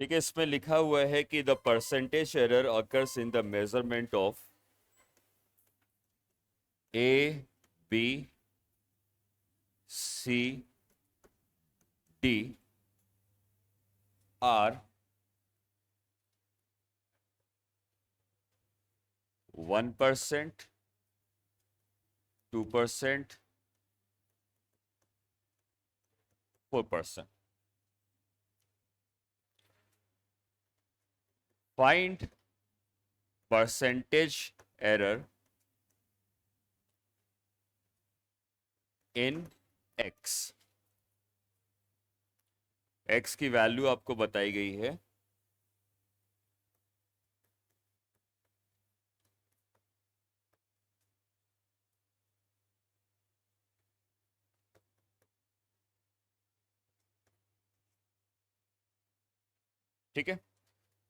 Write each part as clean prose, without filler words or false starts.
ठीक है, इसमें लिखा हुआ है कि the percentage error occurs in the measurement of A B C D are 1%, 2%, 4%. Find percentage error in x. x की वैल्यू आपको बताई गई है। ठीक है,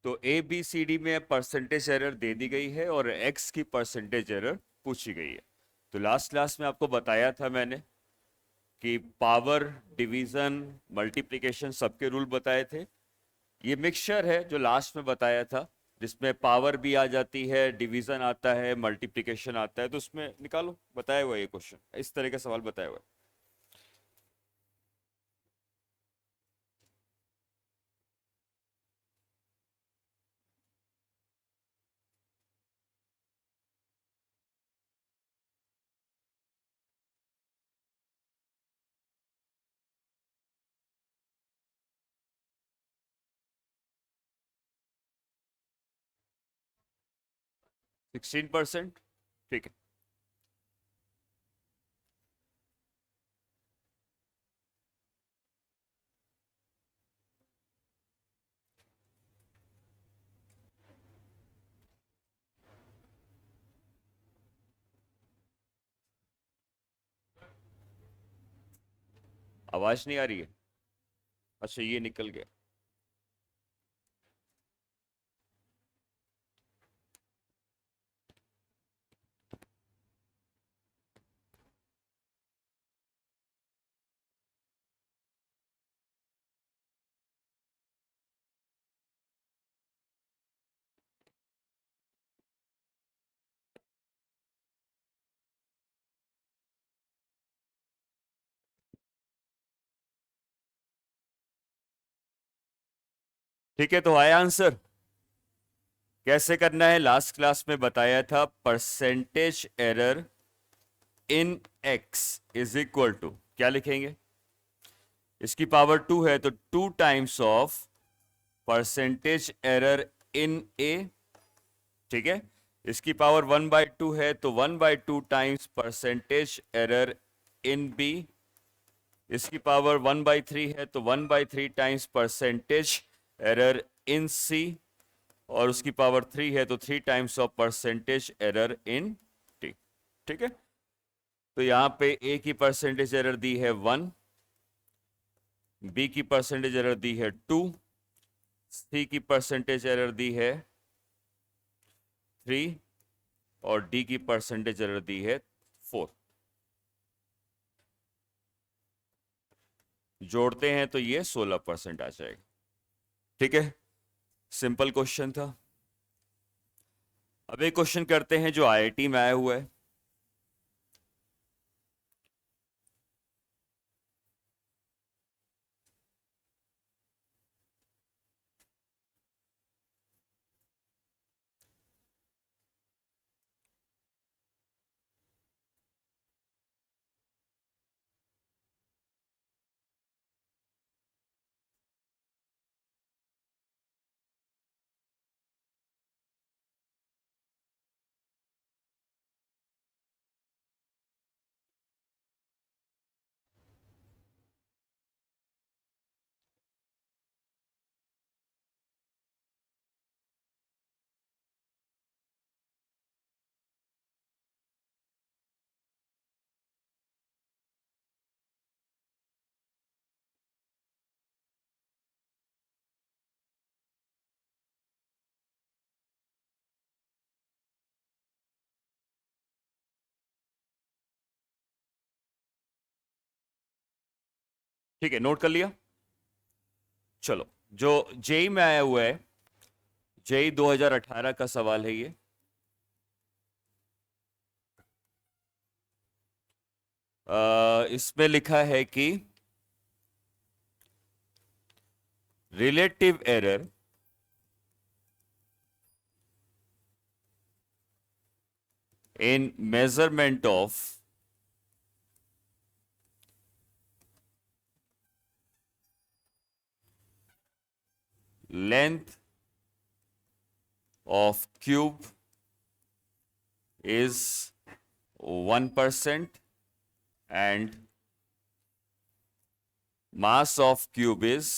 तो ए बी सी डी में परसेंटेज एरर दे दी गई है और एक्स की परसेंटेज एरर पूछी गई है। तो लास्ट क्लास में आपको बताया था मैंने कि पावर, डिवीजन, मल्टीप्लिकेशन सबके रूल बताए थे। ये मिक्सचर है जो लास्ट में बताया था, जिसमें पावर भी आ जाती है, डिवीजन आता है, मल्टीप्लिकेशन आता है। तो उसमें निकालो, बताया हुआ ये क्वेश्चन, इस तरह का सवाल बताया हुआ है। 16%। ठीक है, आवाज नहीं आ रही है? अच्छा, ये निकल गया। ठीक है, तो आया आंसर। कैसे करना है लास्ट क्लास में बताया था। Percentage error in x is equal to क्या लिखेंगे? इसकी पावर 2 है तो 2 times of percentage error in a. ठीक है, इसकी पावर 1/2 है तो 1/2 times percentage error in b. इसकी पावर 1/3 है तो 1/3 times percentage error in c. और उसकी पावर 3 है तो 3 times of percentage error in t. ठीक है, तो यहां पे ए की परसेंटेज एरर दी है 1, बी की परसेंटेज एरर दी है 2, सी की परसेंटेज एरर दी है 3 और डी की परसेंटेज एरर दी है 4। जोड़ते हैं तो ये 16% आ जाएगा। ठीक है, सिंपल क्वेश्चन था। अब एक क्वेश्चन करते हैं जो आईआईटी में आया हुआ है। ठीक है, नोट कर लिया। चलो, जो जेई में आया हुआ है, जेई 2018 का सवाल है ये। इसमें लिखा है कि relative error in measurement of length of cube is 1% and mass of cube is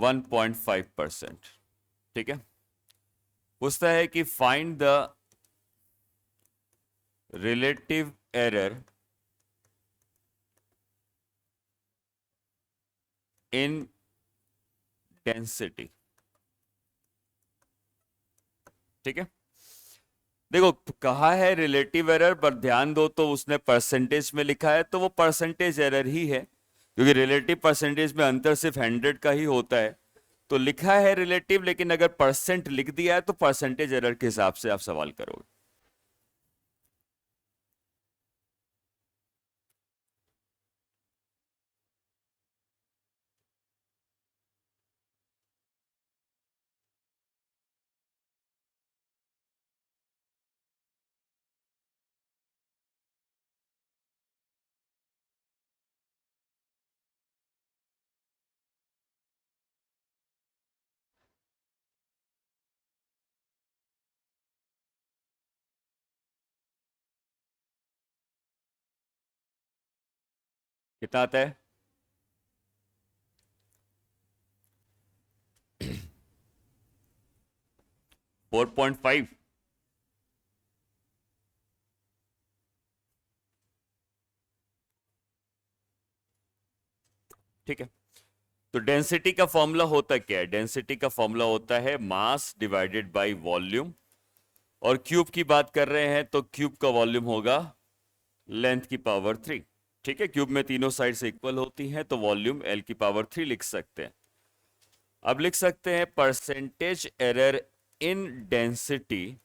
1.5%। ठीक है, पूछता है कि find the relative error in density. ठीक है, देखो कहा है रिलेटिव एरर, पर ध्यान दो तो उसने परसेंटेज में लिखा है, तो वो परसेंटेज एरर ही है, क्योंकि रिलेटिव परसेंटेज में अंतर सिर्फ 100 का ही होता है। तो लिखा है रिलेटिव, लेकिन अगर परसेंट लिख दिया है तो परसेंटेज एरर के हिसाब से आप सवाल करोगे। कितना आता है? 4.5। ठीक है, तो डेंसिटी का फॉर्मूला होता क्या है? डेंसिटी का फॉर्मूला होता है मास डिवाइडेड बाय वॉल्यूम, और क्यूब की बात कर रहे हैं तो क्यूब का वॉल्यूम होगा लेंथ की पावर 3। ठीक है, क्यूब में तीनों साइड से इक्वल होती हैं, तो वॉल्यूम एल की पावर 3 लिख सकते हैं। अब लिख सकते हैं percentage error in density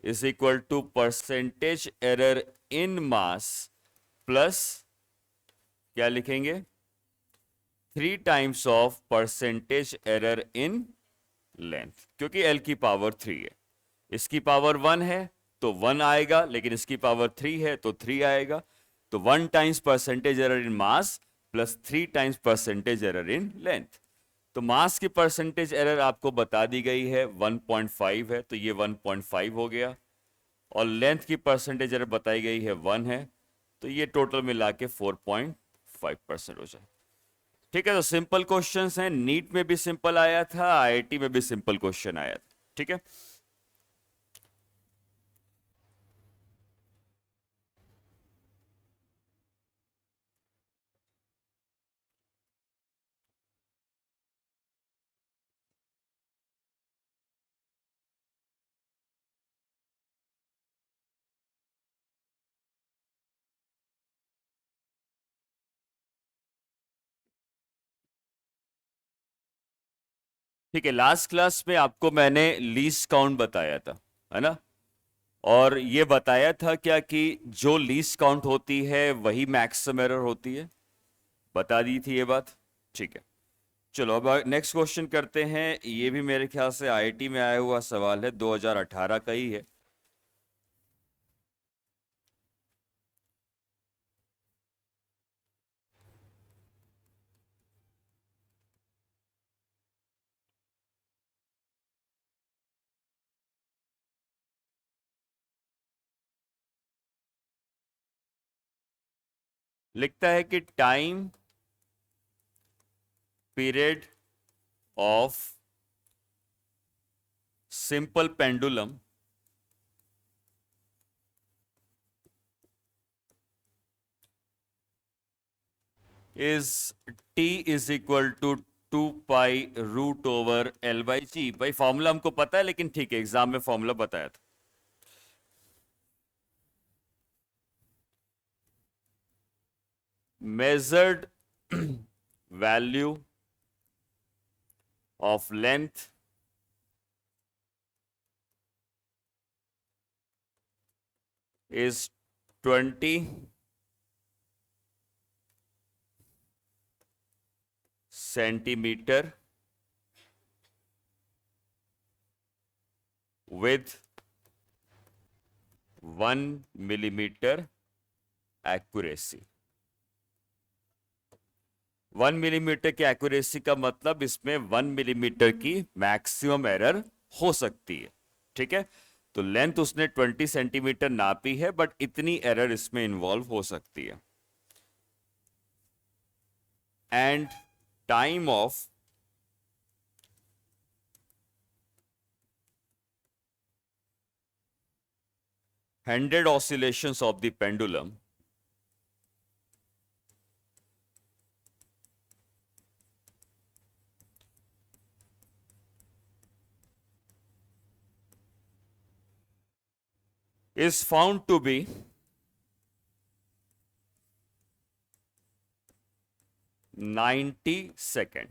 is equal to percentage error in mass plus, क्या लिखेंगे, 3 times of percentage error in length, क्योंकि एल की पावर 3 है। इसकी पावर 1 है तो 1 आएगा, लेकिन इसकी पावर 3 है तो 3 आएगा। तो 1 times percentage error in mass plus 3 times percentage error in length. तो मास की परसेंटेज एरर आपको बता दी गई है 1.5 है, तो ये 1.5 हो गया, और लेंथ की परसेंटेज एरर बताई गई है 1 है, तो ये टोटल मिला के 4.5% हो जाए। ठीक है, तो सिंपल क्वेश्चंस हैं, नीट में भी सिंपल आया था, आईआईटी में भी सिंपल क्वेश्चन आया था। ठीक है, ठीक है, लास्ट क्लास में आपको मैंने लीस्ट काउंट बताया था, है ना? और ये बताया था क्या कि जो लीस्ट काउंट होती है वही मैक्सिमम एरर होती है, बता दी थी ये बात। ठीक है, चलो अब नेक्स्ट क्वेश्चन करते हैं। ये भी मेरे ख्याल से आईआईटी में आया हुआ सवाल है, 2018 का ही है। लिखता है कि time period of simple pendulum is T is equal to 2 pi root over L/G। भाई फॉर्मूला हमको पता है, लेकिन ठीक है, एग्जाम में फॉर्मूला बताया था। measured value of length is 20 centimeter with 1 millimeter accuracy. 1 millimetre की एक्यूरेसी का मतलब इसमें 1 मिलीमीटर की मैक्सिमम एरर हो सकती है. ठीक है, तो लेंथ उसने 20 सेंटीमीटर नापी है, बट इतनी एरर इसमें इन्वॉल्व हो सकती है. And time of hundred oscillations of the pendulum is found to be 90 seconds.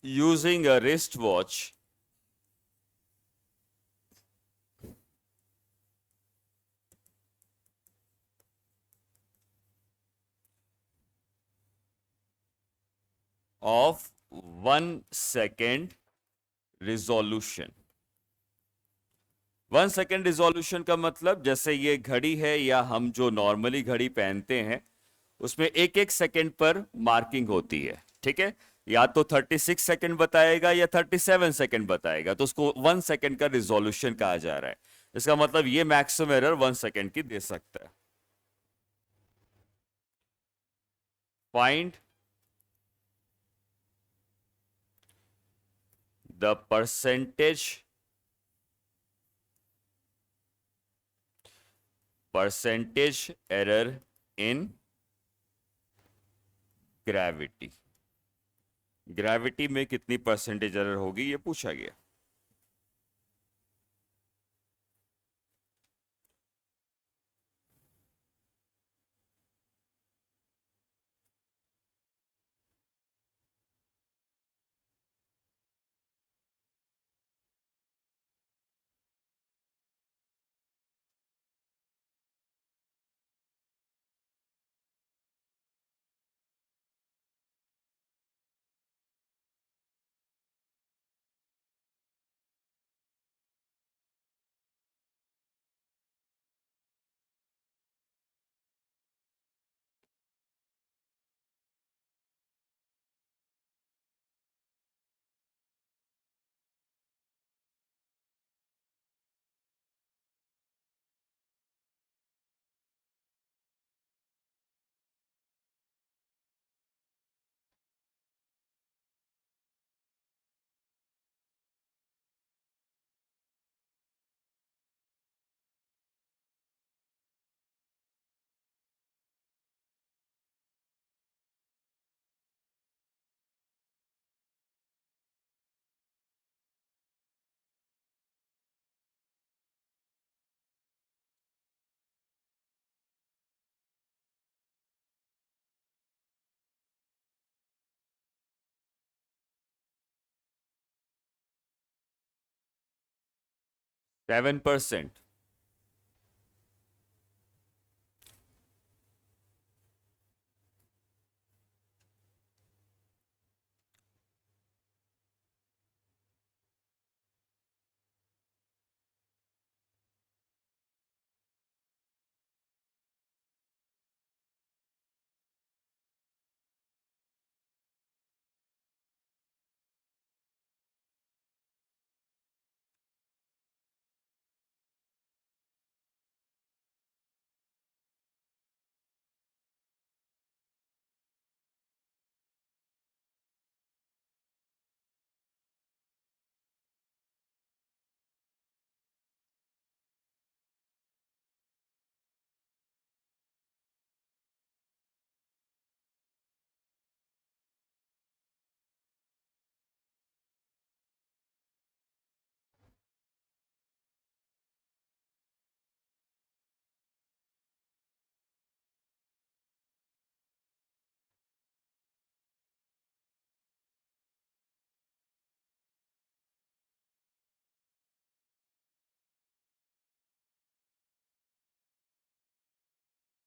Using a wristwatch of 1 second resolution. 1 second resolution का मतलब जैसे ये घड़ी है या हम जो नॉर्मली घड़ी पहनते हैं उसमें एक एक सेकेंड पर मार्किंग होती है. ठीक है, या तो 36 सेकेंड बताएगा या 37 सेकेंड बताएगा, तो उसको 1 सेकेंड का रिजोल्यूशन कहा जा रहा है. इसका मतलब ये मैक्सिमम एरर 1 सेकेंड की दे सकता है. Find the percentage error in gravity. Gravity में कितनी परसेंटेज एरर होगी ये पूछा गया. सेवन परसेंट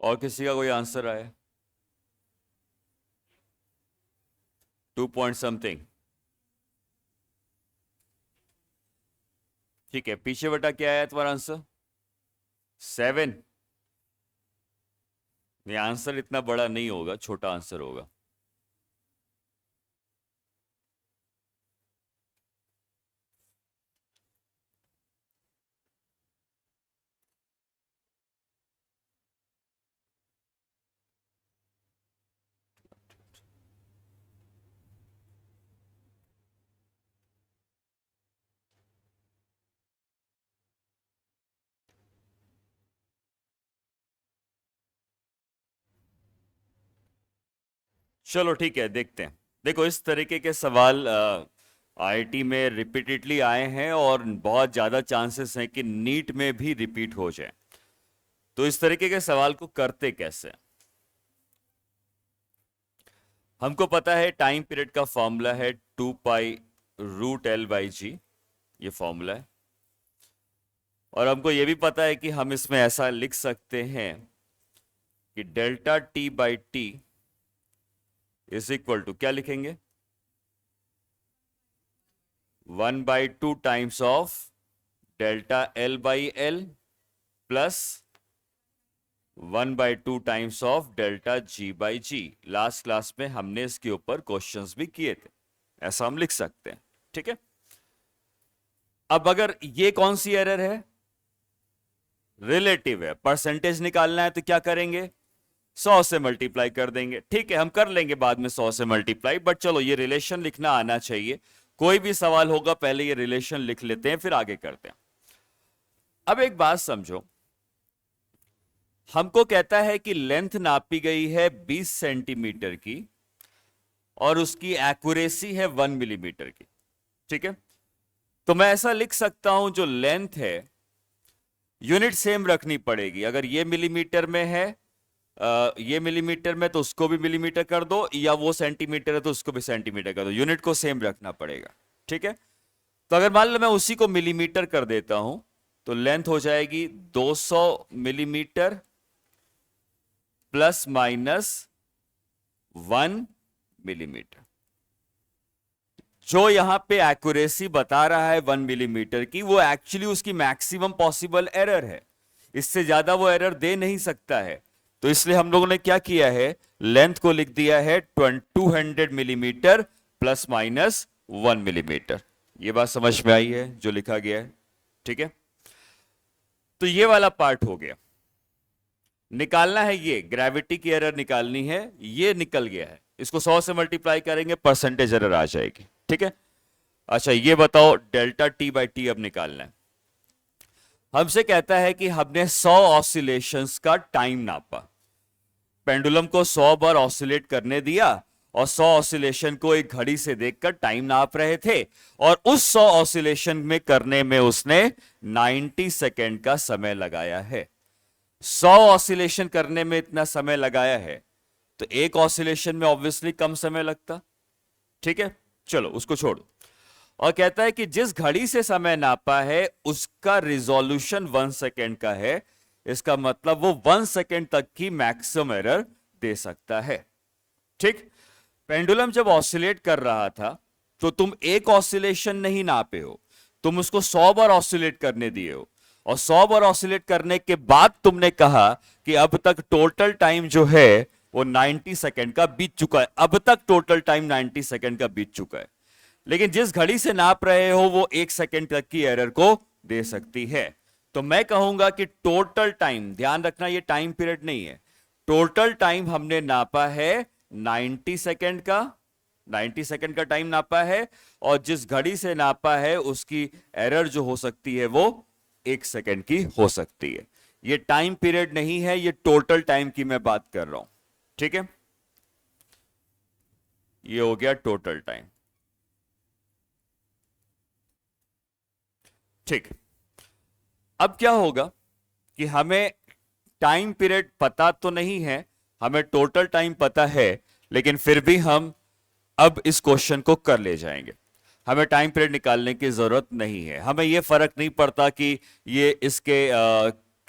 और किसी का कोई आंसर आया? 2 पॉइंट समथिंग। ठीक है, पीछे बटा क्या आया तुम्हारा आंसर? 7। ये आंसर इतना बड़ा नहीं होगा, छोटा आंसर होगा। चलो ठीक है, देखते हैं। देखो, इस तरीके के सवाल आईआईटी में रिपीटेडली आए हैं और बहुत ज्यादा चांसेस हैं कि नीट में भी रिपीट हो जाए। तो इस तरीके के सवाल को करते कैसे? हमको पता है टाइम पीरियड का फॉर्मूला है 2π√L/g, ये फॉर्मूला है। और हमको ये भी पता है कि हम इसमें ऐसा लिख सकते हैं कि delta T/T is equal to, क्या लिखेंगे? 1/2 times of delta L/L plus 1/2 times of delta G/G। Last class में हमने इसके ऊपर क्वेश्चंस भी किए थे, ऐसा हम लिख सकते हैं। ठीक है, अब अगर ये कौन सी एरर है? रिलेटिव है। परसेंटेज निकालना है तो क्या करेंगे? 100 से मल्टीप्लाई कर देंगे। ठीक है, हम कर लेंगे बाद में 100 से मल्टीप्लाई, बट चलो ये रिलेशन लिखना आना चाहिए। कोई भी सवाल होगा पहले ये रिलेशन लिख लेते हैं, फिर आगे करते हैं। अब एक बात समझो, हमको कहता है कि लेंथ नापी गई है 20 सेंटीमीटर की और उसकी एक्यूरेसी है 1 मिलीमीटर की। ठीक है, तो मैं ऐसा लिख सकता हूं, जो लेंथ है यूनिट सेम रखनी पड़ेगी। अगर ये मिलीमीटर में है, ये मिलीमीटर में, तो उसको भी मिलीमीटर कर दो, या वो सेंटीमीटर है तो उसको भी सेंटीमीटर कर दो। यूनिट को सेम रखना पड़ेगा। ठीक है, तो अगर मान लो मैं उसी को मिलीमीटर कर देता हूं, तो लेंथ हो जाएगी 200 मिलीमीटर प्लस माइनस 1 मिलीमीटर। जो यहां पे एक्यूरेसी बता रहा है 1 मिलीमीटर की, वो एक्चुअली उसकी मैक्सिमम पॉसिबल एरर है। इससे ज्यादा वो एरर दे नहीं सकता है। तो इसलिए हम लोगों ने क्या किया है, लेंथ को लिख दिया है 200 मिलीमीटर प्लस माइनस 1 मिलीमीटर। ये बात समझ में आई है जो लिखा गया है? ठीक है, तो ये वाला पार्ट हो गया। निकालना है, ये ग्रेविटी की एरर निकालनी है, ये निकल गया है। इसको 100 से मल्टीप्लाई करेंगे, परसेंटेज एरर आ जाएगी। ठीक है, अच्छा ये बताओ, डेल्टा T/T अब निकालना है। हमसे कहता है कि हमने 100 ऑसिलेशंस का टाइम नापा, पेंडुलम को 100 बार ऑसिलेट करने दिया और 100 ऑसिलेशन को एक घड़ी से देखकर टाइम नाप रहे थे, और उस 100 ऑसिलेशन में करने में उसने 90 सेकेंड का समय लगाया है। 100 ऑसिलेशन करने में इतना समय लगाया है, तो एक ऑसिलेशन में ऑब्वियसली कम समय लगता। ठीक है, चलो उसको छोड़ो। और कहता है कि जिस घड़ी से समय नापा है उसका रिजोल्यूशन 1 सेकेंड का है। इसका मतलब वो 1 सेकेंड तक की मैक्सिमम एरर दे सकता है। ठीक, पेंडुलम जब ऑसिलेट कर रहा था तो तुम एक ऑसिलेशन नहीं नापे हो, तुम उसको 100 बार ऑसिलेट करने दिए हो, और 100 बार ऑसिलेट करने के बाद तुमने कहा कि अब तक टोटल टाइम जो है वो 90 सेकेंड का बीत चुका है। अब तक टोटल टाइम 90 सेकेंड का बीत चुका है, लेकिन जिस घड़ी से नाप रहे हो वो 1 सेकेंड तक की एरर को दे सकती है। तो मैं कहूंगा कि टोटल टाइम, ध्यान रखना ये टाइम पीरियड नहीं है, टोटल टाइम हमने नापा है 90 सेकेंड का, 90 सेकेंड का टाइम नापा है, और जिस घड़ी से नापा है उसकी एरर जो हो सकती है वो 1 सेकेंड की हो सकती है। ये टाइम पीरियड नहीं है, ये टोटल टाइम की मैं बात कर रहा हूं। ठीक है, ये हो गया टोटल टाइम। ठीक, अब क्या होगा कि हमें टाइम पीरियड पता तो नहीं है, हमें टोटल टाइम पता है, लेकिन फिर भी हम अब इस क्वेश्चन को कर ले जाएंगे। हमें टाइम पीरियड निकालने की जरूरत नहीं है, हमें यह फर्क नहीं पड़ता कि ये इसके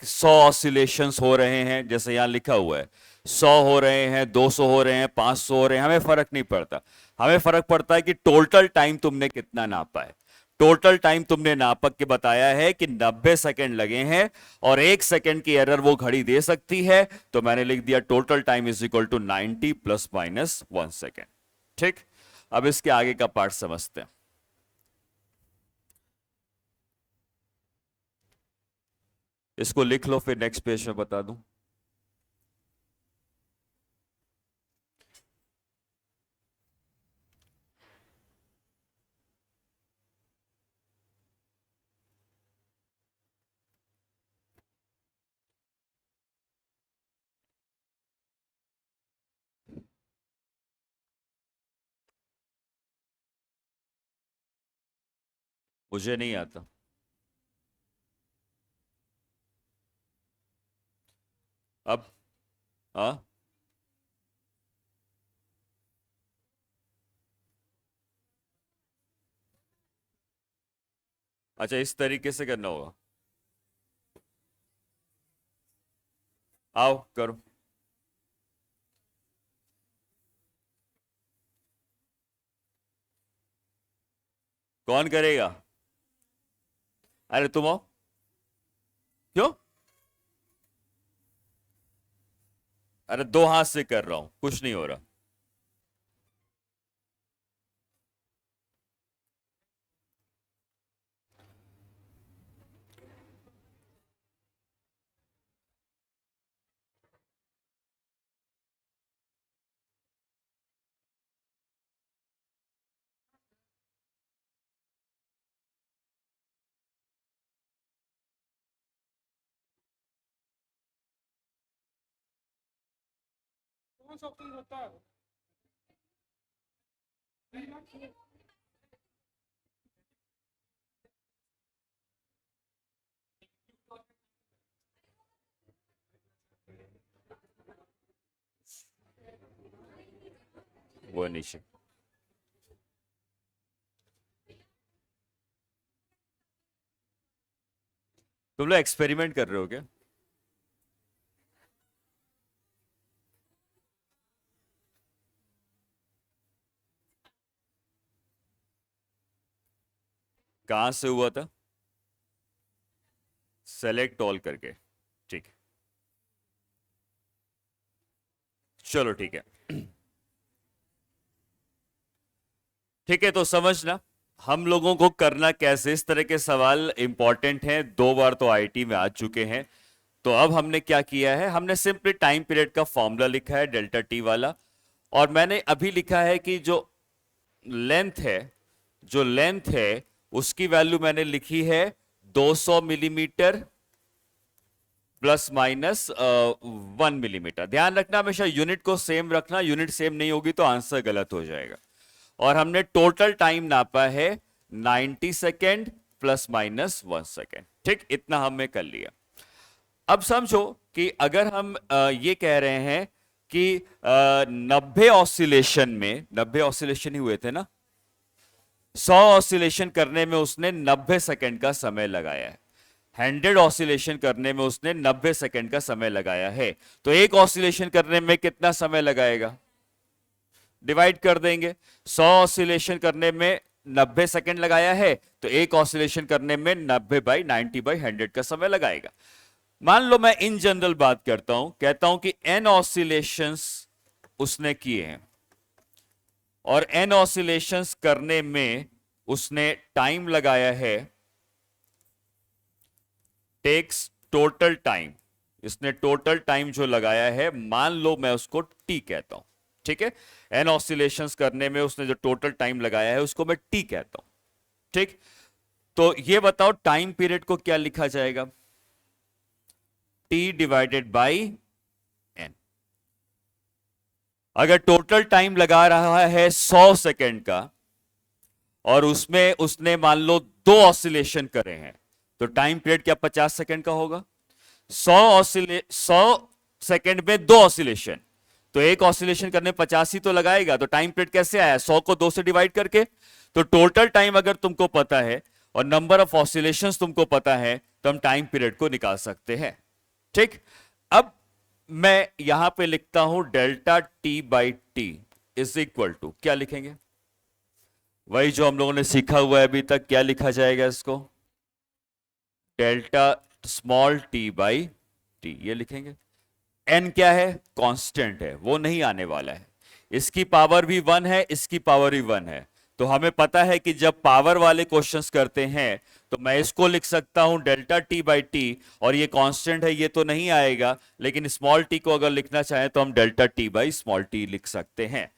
100 ऑसिलेशंस हो रहे हैं, जैसे यहां लिखा हुआ है 100 हो रहे हैं, 200 हो रहे हैं, 500 हो रहे हैं, हमें फर्क नहीं पड़ता। हमें फर्क पड़ता है कि टोटल टाइम तुमने कितना नापा है। टोटल टाइम तुमने नाप के बताया है कि 90 सेकंड लगे हैं और 1 सेकंड की एरर वो घड़ी दे सकती है, तो मैंने लिख दिया total time is equal to 90 plus minus 1 second. ठीक, अब इसके आगे का पार्ट समझते हैं। इसको लिख लो, फिर नेक्स्ट पेज में बता दूं। मुझे नहीं आता। अब हाँ, अच्छा इस तरीके से करना होगा। आओ करो। कौन करेगा? अरे तुम आओ। क्यों? अरे दो हाथ से कर रहा हूं, कुछ नहीं हो रहा। कौन सा ऑप्शन होता है? वो नीचे। तुम लोग एक्सपेरिमेंट कर रहे हो क्या? कहां से हुआ था? सेलेक्ट ऑल करके। ठीक है, चलो ठीक है। ठीक है, तो समझना हम लोगों को करना कैसे, इस तरह के सवाल इंपॉर्टेंट हैं, 2 बार तो आईटी में आ चुके हैं। तो अब हमने क्या किया है, हमने सिंपली टाइम पीरियड का फॉर्मूला लिखा है डेल्टा टी वाला, और मैंने अभी लिखा है कि जो लेंथ है, जो लेंथ है उसकी वैल्यू मैंने लिखी है 200 मिलीमीटर प्लस माइनस 1 मिलीमीटर। ध्यान रखना हमेशा यूनिट को सेम रखना, यूनिट सेम नहीं होगी तो आंसर गलत हो जाएगा। और हमने टोटल टाइम नापा है 90 सेकेंड प्लस माइनस 1 सेकेंड। ठीक, इतना हमने कर लिया। अब समझो कि अगर हम ये कह रहे हैं कि 90 ऑसिलेशन में, 90 ऑसिलेशन ही हुए थे ना, 100 ऑसिलेशन करने में उसने 90 सेकेंड का समय लगाया है। 100 ऑसिलेशन करने में उसने 90 सेकेंड का समय लगाया है। तो एक ऑसिलेशन करने में कितना समय लगाएगा? डिवाइड कर देंगे। 100 ऑसिलेशन करने में 90 सेकेंड लगाया है, तो एक ऑसिलेशन करने में 90 बाई 90 बाई 100 का समय लगाएगा। मान लो मैं इन जनरल बात करता हूं, कहता हूं कि n ऑसिलेशंस उसने किए हैं, और n ऑसिलेशंस करने में उसने टाइम लगाया है, टेक्स टोटल टाइम, इसने टोटल टाइम जो लगाया है मान लो मैं उसको t कहता हूं। ठीक है, n ऑसिलेशंस करने में उसने जो टोटल टाइम लगाया है उसको मैं t कहता हूं। ठीक, तो ये बताओ टाइम पीरियड को क्या लिखा जाएगा? t divided by n। अगर टोटल टाइम लगा रहा है 100 सेकेंड का और उसमें उसने मान लो 2 ऑसिलेशन करे हैं, तो टाइम पीरियड क्या 50 सेकेंड का होगा? 100 सेकेंड में 2 ऑसिलेशन, तो एक ऑसिलेशन करने 50 ही तो लगाएगा। तो टाइम पीरियड कैसे आया? 100 को 2 से डिवाइड करके। तो टोटल टाइम अगर तुमको पता है और नंबर ऑफ ऑसिलेशंस तुमको पता है, तो हम टाइम पीरियड को निकाल सकते हैं। ठीक। अब मैं यहां पे लिखता हूं delta T by T is equal to, क्या लिखेंगे? वही जो हम लोगों ने सीखा हुआ है अभी तक। क्या लिखा जाएगा इसको? Delta small T by T, ये लिखेंगे। एन क्या है? कांस्टेंट है, वो नहीं आने वाला है। इसकी पावर भी वन है, इसकी पावर भी वन है। तो हमें पता है कि जब पावर वाले क्वेश्चंस करते हैं तो मैं इसको लिख सकता हूं डेल्टा टी बाई टी, और ये कांस्टेंट है, ये तो नहीं आएगा। लेकिन स्मॉल टी को अगर लिखना चाहें तो हम delta T by small T लिख सकते हैं।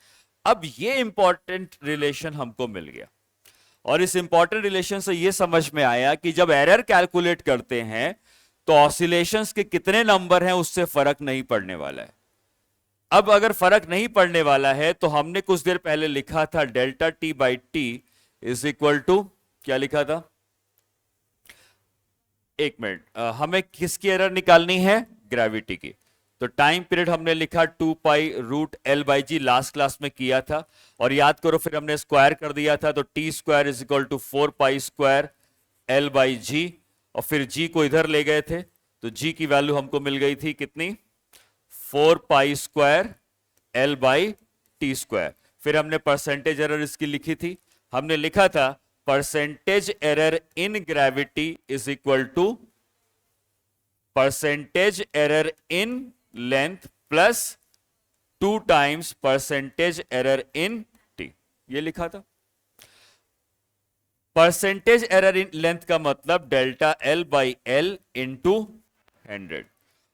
अब ये इंपॉर्टेंट रिलेशन हमको मिल गया, और इस इंपॉर्टेंट रिलेशन से ये समझ में आया कि जब एरर कैलकुलेट करते हैं तो ऑसिलेशंस के कितने नंबर हैं उससे फर्क नहीं पड़ने वाला है। अब अगर फर्क नहीं पड़ने वाला है तो हमने कुछ देर पहले लिखा था delta T by T is equal to, क्या लिखा था? एक मिनट, हमें किसकी एरर निकालनी है? ग्रेविटी की। तो टाइम पीरियड हमने लिखा 2 pi root L by G, last class में किया था। और याद करो फिर हमने स्क्वायर कर दिया था, तो t square is equal to 4 pi square l by g, और फिर जी को इधर ले गए थे तो जी की वैल्यू हमको मिल गई थी कितनी? 4 pi square l by T square. फिर हमने परसेंटेज एरर इसकी लिखी थी। हमने लिखा था percentage error in gravity is equal to percentage error in length plus 2 times percentage error in T, ये लिखा था। परसेंटेज एरर इन लेंथ का मतलब delta L by L into 100,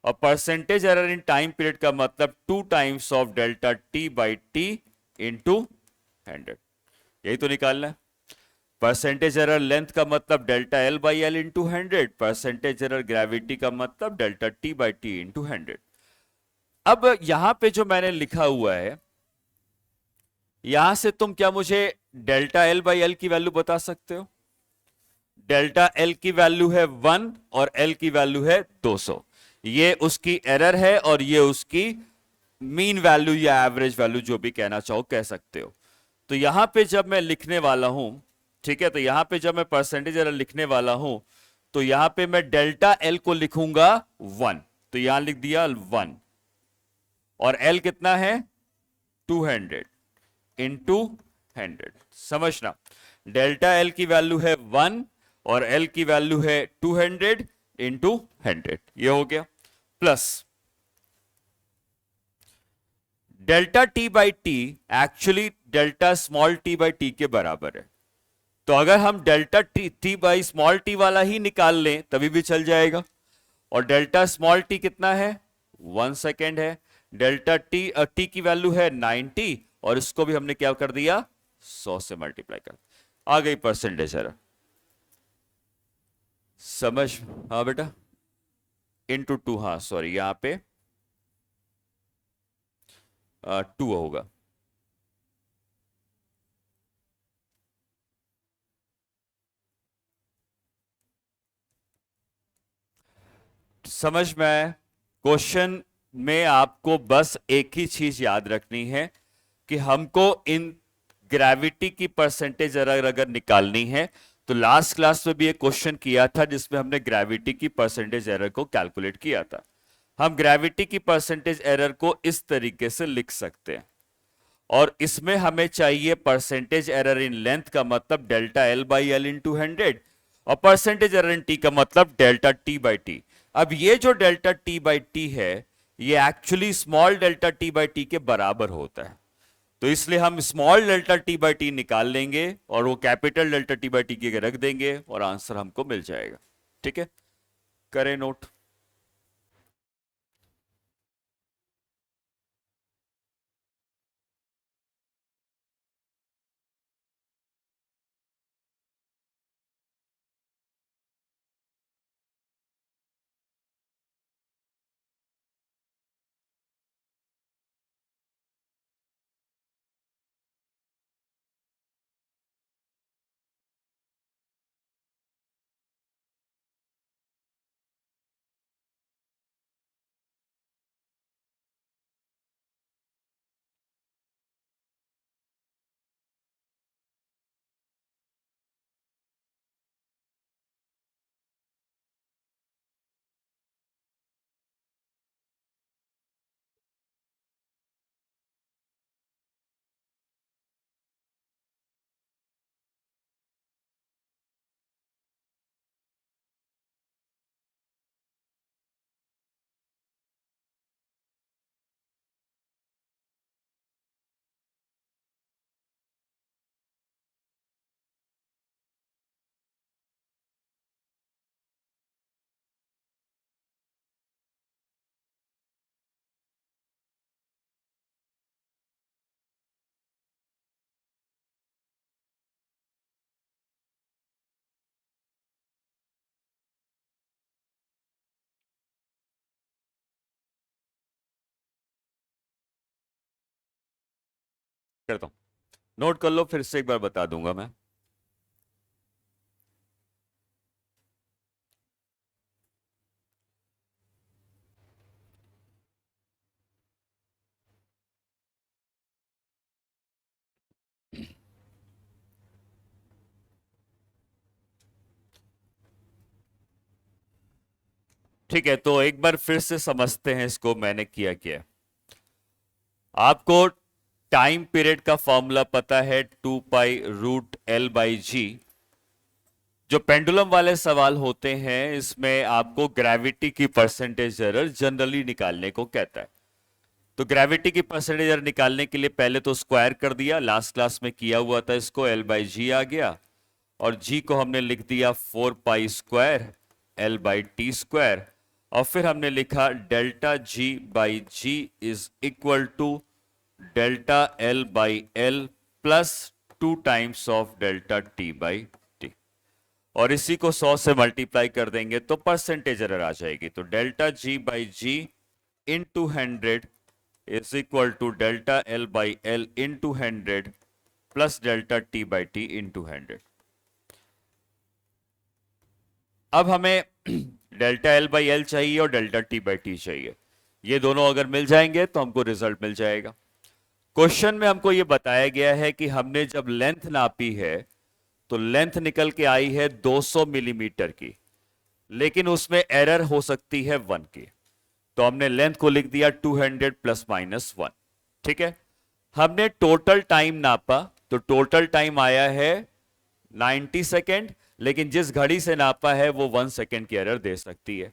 और percentage error in time period का मतलब 2 times of delta T by T into 100। यही तो निकालना है। परसेंटेज एरर लेंथ का मतलब delta L by L into 100, percentage error gravity का मतलब delta T by T into 100। अब यहां पे जो मैंने लिखा हुआ है, यहां से तुम क्या मुझे डेल्टा एल बाई एल की वैल्यू बता सकते हो? डेल्टा एल की वैल्यू है 1 और एल की वैल्यू है 200। ये उसकी एरर है और ये उसकी मीन वैल्यू या एवरेज वैल्यू, जो भी कहना चाहो कह सकते हो। तो यहां पे जब मैं लिखने वाला हूं, ठीक है, तो यहां पे जब मैं परसेंटेज एरर लिखने वाला हूं तो यहां पे मैं डेल्टा एल को लिखूंगा 1, तो यहां लिख दिया 1, और एल कितना है? 200 इंटू 100। समझना, डेल्टा एल की वैल्यू है 1 और एल की वैल्यू है 200 इंटू 100, ये हो गया। Plus delta T by T actually delta small T by T के बराबर है। तो अगर हम delta T by small T वाला ही निकाल लें तभी भी चल जाएगा। और डेल्टा स्मॉल टी कितना है? 1 सेकेंड है। डेल्टा टी की वैल्यू है 90, और इसको भी हमने क्या कर दिया? 100 से मल्टीप्लाई कर। आ गई परसेंटेज एरर, समझ? हाँ बेटा, इंटू 2, हाँ सॉरी, यहां पे 2 होगा। समझ में आया? क्वेश्चन में आपको बस एक ही चीज याद रखनी है कि हमको इन ग्रेविटी की परसेंटेज एरर अगर निकालनी है तो लास्ट क्लास में भी एक क्वेश्चन किया था जिसमें हमने ग्रेविटी की परसेंटेज एरर को कैलकुलेट किया था। हम ग्रेविटी की परसेंटेज एरर को इस तरीके से लिख सकते हैं, और इसमें हमें चाहिए परसेंटेज एरर इन लेंथ का मतलब delta L by L into 100, और परसेंटेज एरर इन टी का मतलब डेल्टा टी बाई टी। अब ये जो डेल्टा टी बाई टी है ये actually small delta T by T के बराबर होता है, तो इसलिए हम small delta T by T निकाल लेंगे और वो capital delta T by T के रख देंगे और आंसर हमको मिल जाएगा। ठीक है, करें नोट। करता हूं, नोट कर लो, फिर से एक बार बता दूंगा मैं। ठीक है, तो एक बार फिर से समझते हैं इसको मैंने किया क्या। आपको टाइम पीरियड का फॉर्मूला पता है 2 पाई रूट L/G। जो पेंडुलम वाले सवाल होते हैं इसमें आपको ग्रेविटी की परसेंटेज एरर जनरली निकालने को कहता है। तो ग्रेविटी की परसेंटेज एरर निकालने के लिए पहले तो स्क्वायर कर दिया, लास्ट क्लास में किया हुआ था, इसको L/G आ गया, और G को हमने लिख दिया 4 पाई² L/T², और फिर हमने लिखा delta G/G is equal to delta L/L plus 2 times of delta T/T, और इसी को 100 से मल्टीप्लाई कर देंगे तो परसेंटेज एरर आ जाएगी। तो delta G/G into 100 is equal to delta L/L into 100 plus delta T/T into 100। अब हमें डेल्टा L/L चाहिए और डेल्टा T/T चाहिए। ये दोनों अगर मिल जाएंगे तो हमको रिजल्ट मिल जाएगा। क्वेश्चन में हमको ये बताया गया है कि हमने जब लेंथ नापी है तो लेंथ निकल के आई है 200 मिलीमीटर की, लेकिन उसमें एरर हो सकती है 1 की। तो हमने लेंथ को लिख दिया 200 प्लस माइनस 1। ठीक है, हमने टोटल टाइम नापा तो टोटल टाइम आया है 90 सेकेंड, लेकिन जिस घड़ी से नापा है वो 1 सेकेंड की एरर दे सकती है।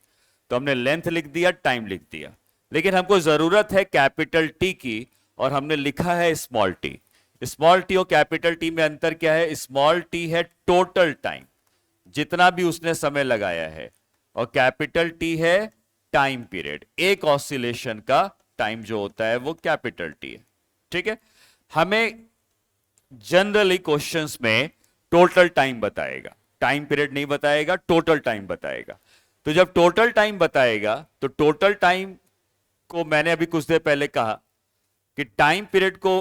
तो हमने लेंथ लिख दिया, टाइम लिख दिया, लेकिन हमको जरूरत है कैपिटल टी की, और हमने लिखा है स्मॉल टी। स्मॉल टी और कैपिटल टी में अंतर क्या है? स्मॉल टी है टोटल टाइम, जितना भी उसने समय लगाया है, और कैपिटल टी है टाइम पीरियड। एक ऑसिलेशन का टाइम जो होता है वो कैपिटल टी है। ठीक है, हमें जनरली क्वेश्चंस में टोटल टाइम बताएगा, टाइम पीरियड नहीं बताएगा, टोटल टाइम बताएगा। तो जब टोटल टाइम बताएगा तो टोटल टाइम को मैंने अभी कुछ देर पहले कहा कि टाइम पीरियड को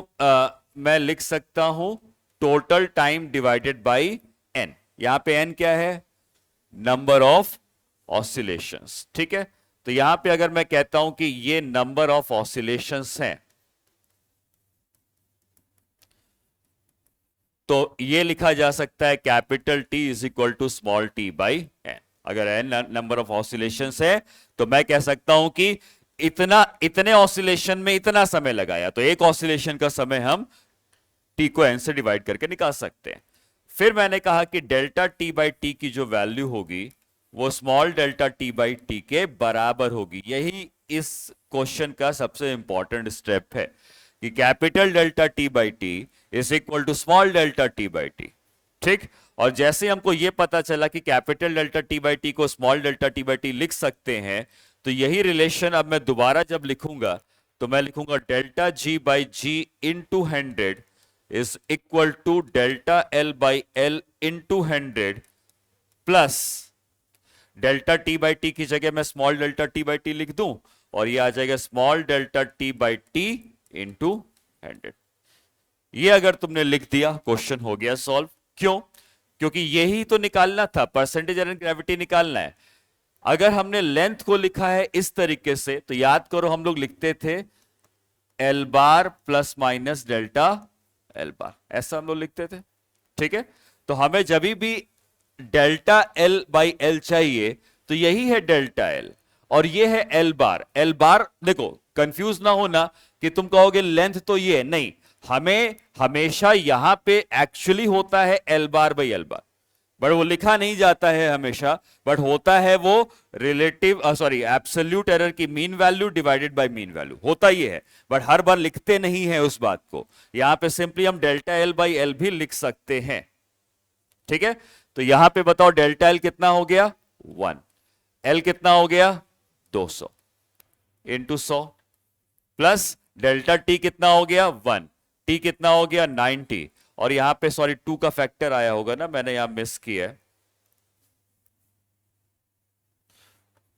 मैं लिख सकता हूं total time divided by n। यहां पे n क्या है? Number of oscillations. ठीक है, तो यहां पे अगर मैं कहता हूं कि ये नंबर ऑफ ऑसिलेशंस हैं, तो ये लिखा जा सकता है capital T is equal to small T by N. अगर एन नंबर ऑफ ऑसिलेशंस है तो मैं कह सकता हूं कि इतने ऑसिलेशन में इतना समय लगाया, तो एक ऑसिलेशन का समय हम टी को एन से डिवाइड करके निकाल सकते हैं। फिर मैंने कहा कि डेल्टा T/T की जो वैल्यू होगी वो स्मॉल डेल्टा T/T के बराबर होगी। यही इस क्वेश्चन का सबसे इंपॉर्टेंट स्टेप है कि capital delta T/T is equal to small delta T/T। ठीक, और जैसे हमको यह पता चला कि कैपिटल डेल्टा T/T को स्मॉल डेल्टा T/T लिख सकते हैं, तो यही रिलेशन अब मैं दोबारा जब लिखूंगा तो मैं लिखूंगा delta G/G into 100 is equal to delta L/L into 100 plus delta T/T की जगह मैं स्मॉल डेल्टा T/T लिख दूं, और ये आ जाएगा स्मॉल डेल्टा T/T इंटू 100। ये अगर तुमने लिख दिया क्वेश्चन हो गया सॉल्व। क्यों? क्योंकि यही तो निकालना था, परसेंटेज एरर ग्रेविटी निकालना है। अगर हमने लेंथ को लिखा है इस तरीके से तो याद करो हम लोग लिखते थे L बार प्लस माइनस डेल्टा L बार, ऐसा हम लोग लिखते थे। ठीक है, तो हमें जब भी डेल्टा L/L चाहिए तो यही है डेल्टा L, और ये है L बार। L बार देखो कंफ्यूज ना होना कि तुम कहोगे लेंथ तो ये है, नहीं, हमें हमेशा यहां पे एक्चुअली होता है L bar by L bar, but वो लिखा नहीं जाता है हमेशा, बट होता है वो रिलेटिव सॉरी एब्सोल्यूट एरर की mean value divided by mean value, होता ही है, बट हर बार लिखते नहीं है उस बात को। यहां पे सिंपली हम डेल्टा L/L भी लिख सकते हैं। ठीक है, तो यहां पे बताओ डेल्टा L कितना हो गया? 1। L कितना हो गया? 200 इंटू 100 प्लस डेल्टा T कितना हो गया? 1। T कितना हो गया? 90, और यहां पे सॉरी 2 का फैक्टर आया होगा ना, मैंने यहां मिस किया है,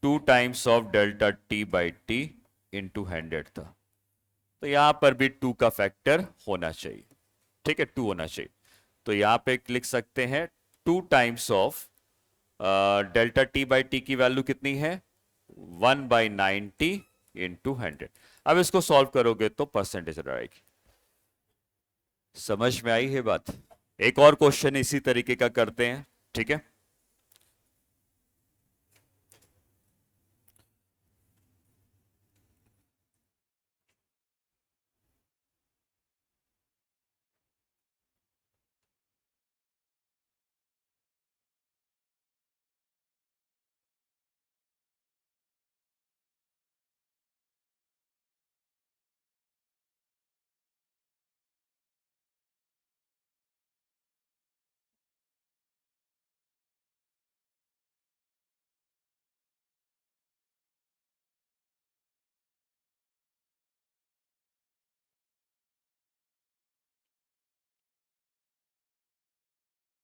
2 times of delta T/T into 100 था। तो यहां पर भी 2 का फैक्टर होना चाहिए। ठीक है, 2 होना चाहिए। तो यहां पे लिख सकते हैं 2 times of delta T by T की वैल्यू कितनी है 1/90 इंटू 100। अब इसको सॉल्व करोगे तो परसेंटेज आएगी। समझ में आई है बात? एक और क्वेश्चन इसी तरीके का करते हैं। ठीक है,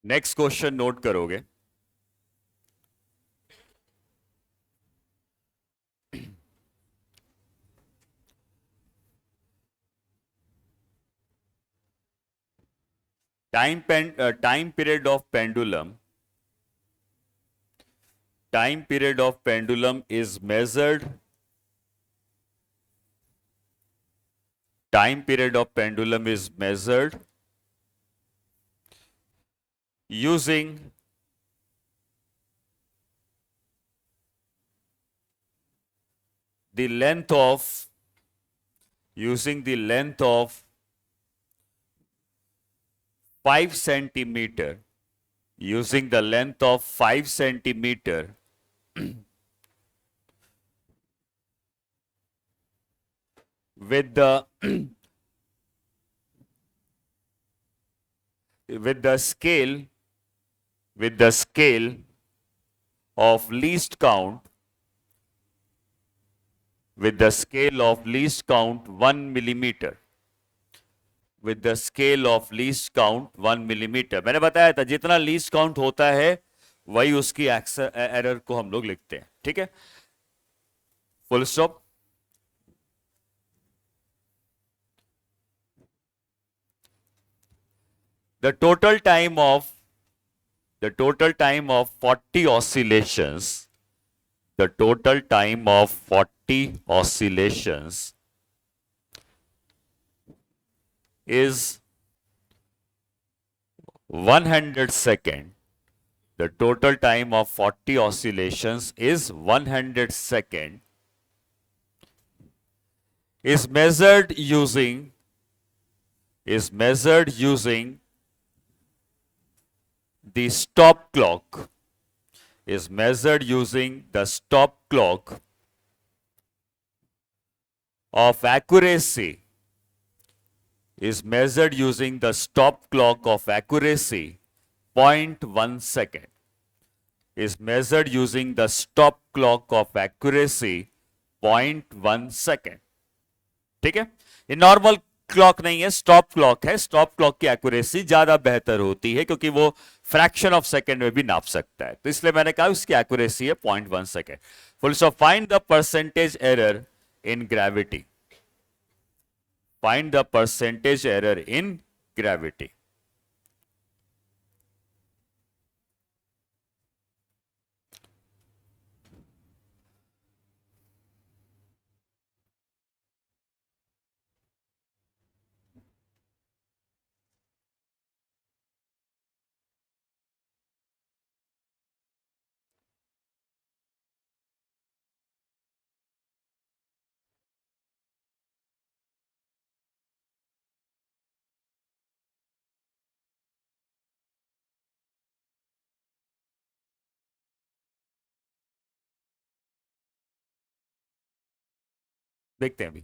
नेक्स्ट क्वेश्चन नोट करोगे। Time period of pendulum, time period of pendulum is measured, time period of pendulum is measured using the length of using the length of 5 centimeter, using the length of 5 centimeter with the with the scale with the scale of least count, with the scale of least count 1 millimeter, with the scale of least count 1 millimeter। मैंने बताया था जितना least count होता है वही उसकी error को हम लोग लिखते हैं। ठीक है, full stop. the total time of the total time of 40 oscillations, the total time of 40 oscillations is 100 second. The total time of 40 oscillations is 100 second, is measured using is measured using the stop clock, is measured using the stop clock of accuracy, is measured using the stop clock of accuracy 0.1 second, is measured using the stop clock of accuracy 0.1 second। ठीक है, ये normal clock नहीं है, stop clock है। Stop clock की accuracy ज्यादा बेहतर होती है क्योंकि वो फ्रैक्शन ऑफ सेकंड में भी नाप सकता है, तो इसलिए मैंने कहा उसकी एक्यूरेसी है 0.1 second. Full stop. Find the percentage error in gravity, find the percentage error in gravity. देखते हैं अभी।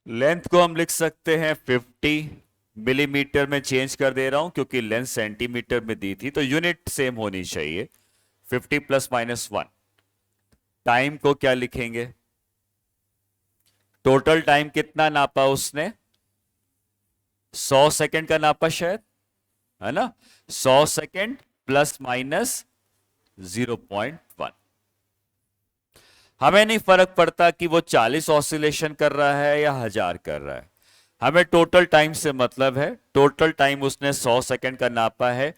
लेंथ को हम लिख सकते हैं 50 मिलीमीटर में चेंज कर दे रहा हूं क्योंकि लेंथ सेंटीमीटर में दी थी तो यूनिट सेम होनी चाहिए 50 प्लस माइनस 1। टाइम को क्या लिखेंगे? टोटल टाइम कितना नापा उसने? 100 सेकंड का नापा शायद, है ना? 100 सेकंड प्लस माइनस 0.1। हमें नहीं फर्क पड़ता कि वो 40 ऑसिलेशन कर रहा है या 1000 कर रहा है, हमें टोटल टाइम से मतलब है। टोटल टाइम उसने 100 सेकंड का नापा है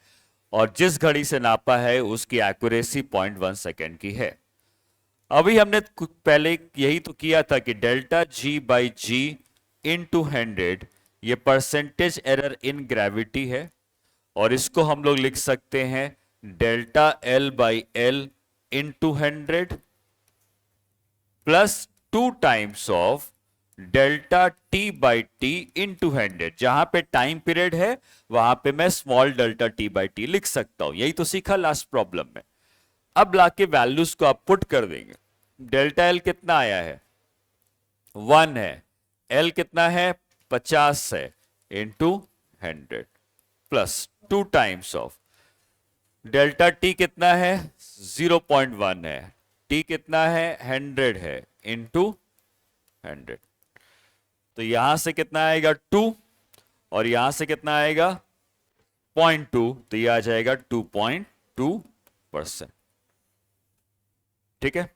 और जिस घड़ी से नापा है उसकी एक्यूरेसी 0.1 सेकंड की है। अभी हमने पहले यही तो किया था कि delta G by G into 100 ये परसेंटेज एरर इन ग्रेविटी है और इसको हम लोग लिख सकते हैं delta L by L into 100 plus 2 times of delta T by T into 100। जहां पे टाइम पीरियड है वहां पे मैं small delta T by T लिख सकता हूं। यही तो सीखा लास्ट प्रॉब्लम में। अब लाके वैल्यूज को आप पुट कर देंगे। डेल्टा एल कितना आया है? 1 है। एल कितना है? 50 है into 100 plus 2 times of delta T कितना है? 0.1 है। टी कितना है? 100 है इंटू 100। तो यहां से कितना आएगा? 2 और यहां से कितना आएगा? 0.2। तो ये आ जाएगा 2.2%। ठीक है।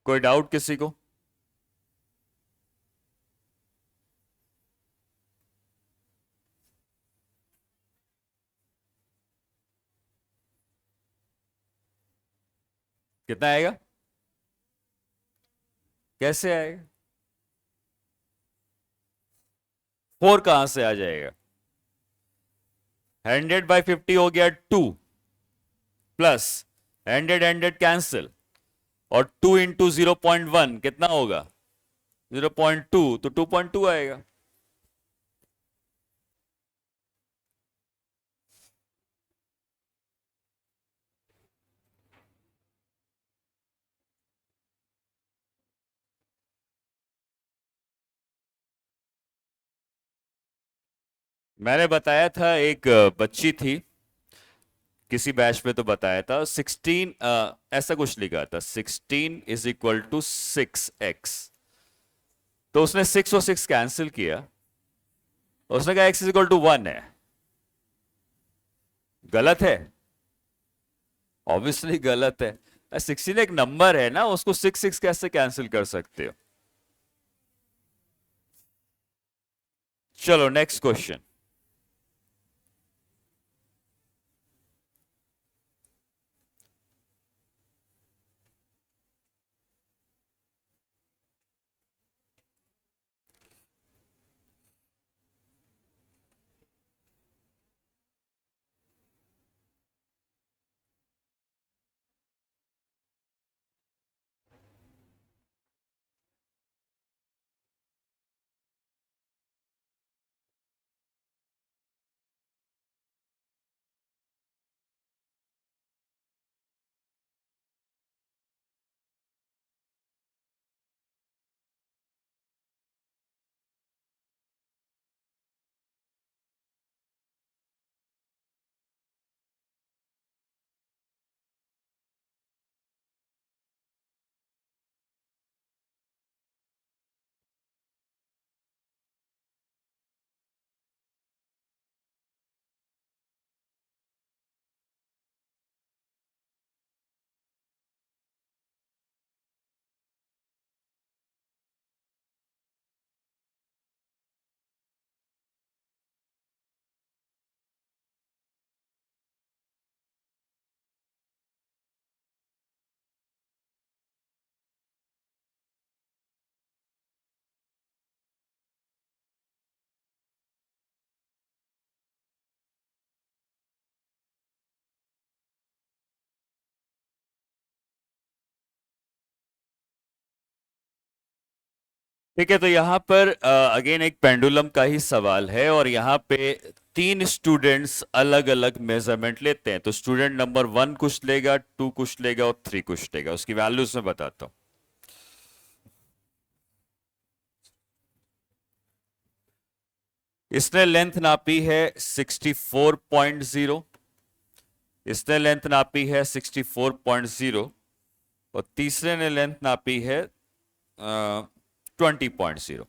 कोई डाउट किसी को? कितना आएगा? कैसे आएगा? 4 कहां से आ जाएगा? 100/50 हो गया 2 प्लस 100 कैंसिल और 2 इंटू 0.1 कितना होगा? 0.2। तो 2.2 आएगा। मैंने बताया था एक बच्ची थी किसी बैच में, तो बताया था 16 ऐसा कुछ लिखा था 16 इज इक्वल टू 6x। तो उसने 6 और 6 कैंसिल किया, उसने कहा x इज इक्वल टू 1 है। गलत है? ऑब्वियसली गलत है। 16 एक नंबर है ना, उसको 6 कैसे कैंसिल कर सकते हो? चलो नेक्स्ट क्वेश्चन। ठीक है, तो यहाँ पर अगेन एक पेंडुलम का ही सवाल है और यहाँ पे तीन स्टूडेंट्स अलग अलग मेजरमेंट लेते हैं। तो स्टूडेंट नंबर 1 कुछ लेगा, 2 कुछ लेगा और 3 कुछ लेगा। उसकी वैल्यूज मैं बताता हूँ। इसने लेंथ नापी है 64.0, इसने लेंथ नापी है 64.0 और तीसरे ने लेंथ नापी है 20.0।